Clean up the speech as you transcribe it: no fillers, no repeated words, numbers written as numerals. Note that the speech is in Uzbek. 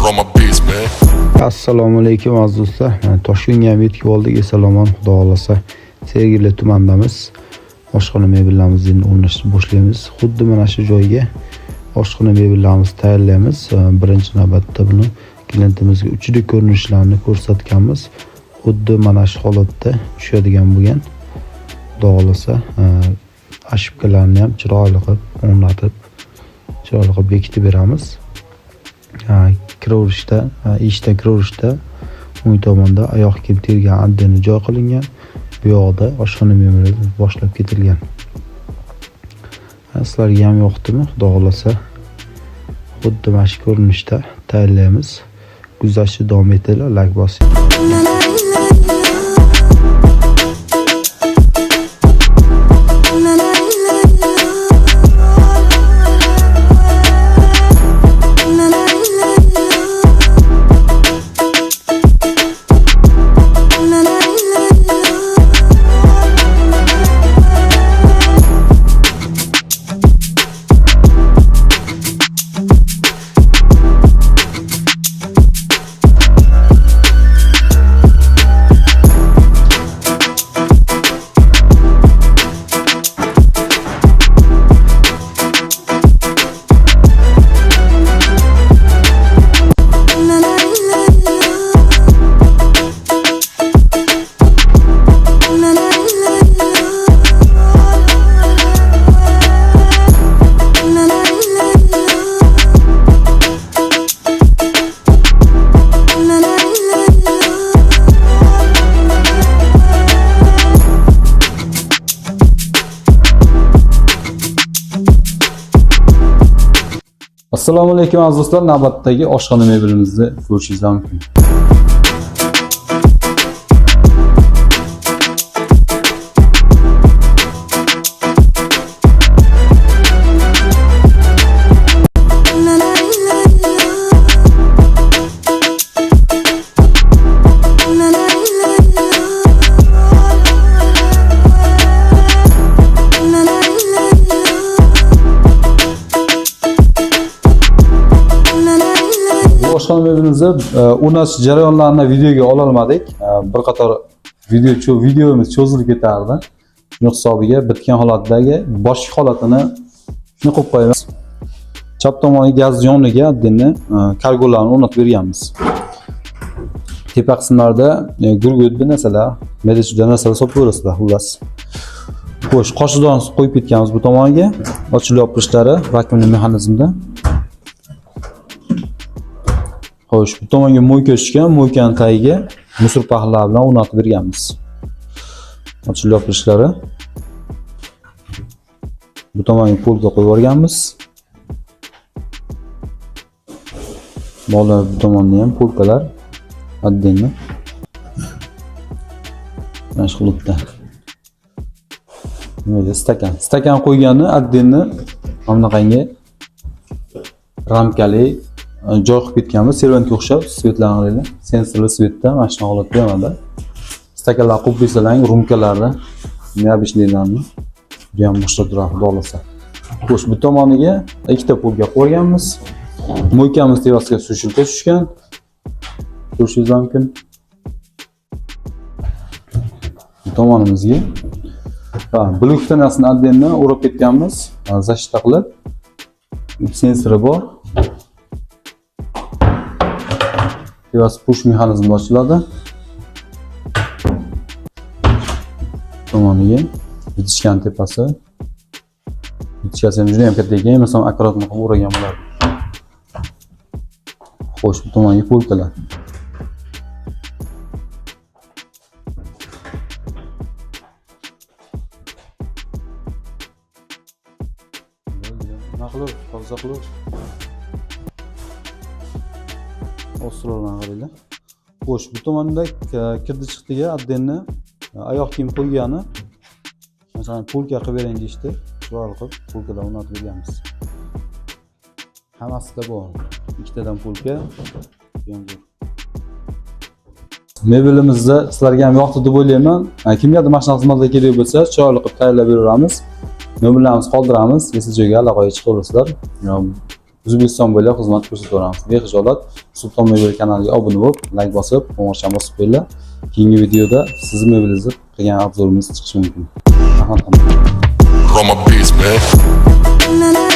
on my beats, man. Assalomu alaykum aziz do'stlar. Toshkentga ham yetib oldik. Esalomon, xudo xolasa Sergeli tumanidamiz. Oshxona mebellarimizni o'rnashtirib boshlaymiz. Xuddi mana shu joyga oshxona mebellarimizni tayyorlaymiz. Birinchi navbatda buni klientimizga uchli ko'rinishlarni ko'rsatganmiz. Xuddi mana shu holatda tushadigan bo'lgan. Xudo xolasa ashibkalarni ham chiroyli qilib o'rnatib, chiroyli qilib bekitib beramiz. Kiraverishda, eshikdan kiraverishda o'ng tomonda oyoq kiyim tergan antenna joy qilingan. Bu yoqda oshxona mebeli boshlab ketilgan. Sizlarga ham yoqdimi? Xudo xolasa xuddi mana shu ko'rinishda tayyorlaymiz. Kuzatishni davom etinglar, like bosing. Assalomu alaykum aziz do'stlar, navbatdagi oshxona mebelimizni ko'rishingiz mumkin. Oshxona mebelimizni o'rnatish jarayonlarini videoga ola olmadik. Bir qator videomiz cho'zilib ketardi. Shuning hisobiga bitgan holatdagi boshqa holatini shuni qo'yib qo'yamiz. Chap tomoniga gaz yoniga addenni kargolarni o'rnatib berganmiz. Tepa qismlarda gurgut narsalar, medechida narsalar solib qo'yasizlar, xullas. Xo'sh, qoshiqdan qo'yib ketganmiz bu tomoniga. Ochilib yopilishlari vakuumli mexanizmda. Xo'sh, bu tomonga mo'yka tushgan, mo'ykani tagiga musor paxlalar bilan o'rnatib berganmiz. Ochilib yopilishlari. Bu tomonga polga qo'yib yuborganmiz. Bola bu tomonda ham polkalar addenni. Mana shu holatda. Nima stakan qo'yganni addenni mana bunaqangi ramkali joy qilib ketganmiz. Servantga o'xshab svetlarni qaranglar. Sensorli svetda mana shu holatda hamda. Stakanlar qo'pilsalang, rumkalarni, neobishlilarni bu ham boshlab turadi, xudo xolasa. Xo'sh, bu tomoniga ikkita polga qo'yganmiz. Mo'ykamiz tevasiga sushilka tushgan. Ko'rishingiz mumkin. Bu tomonimizga blok tanasini addenni o'rab ketganmiz. Zashita qilib. Sensori bor. Tevasi push mexanizmi ochiladi. Tomoniga bitishgan tepasi. Bitishasi ham juda ham katta ekan, masalan, akkuratni qilib o'ragan bo'ladi. Xo'sh, bu tomonga polkalar. Naqlov, toza qilib. Ostrolarni qaranglar. Xo'sh, bu tomonda kirdi chiqdiga addenni oyoq kiyim qo'ygani. Masalan, polka qilib bering deyishdi. Chiroyli qilib polkalar o'rnatib berganmiz. Hammasida bor. Ikkitadan polka. Mebelimizni sizlarga ham yoqdi deb o'ylayman. Kimgadir mashina xizmatida kerak bo'lsa, chiroyli qilib tayyorlab beramiz. Nomerlarimizni qoldiramiz. Esli joyga aloqaga chiqaverasizlar. O'zbekiston bo'ylab xizmat ko'rsataveramiz. Bexijolat Sulton Mebel kanaliga obuna bo'lib, like bosib, qo'ng'iroqchani bosib qo'yinglar. Keyingi videoda sizni mebelingizni qilgan obzorimiz chiqishi mumkin. Rahmat. Roma beats, man.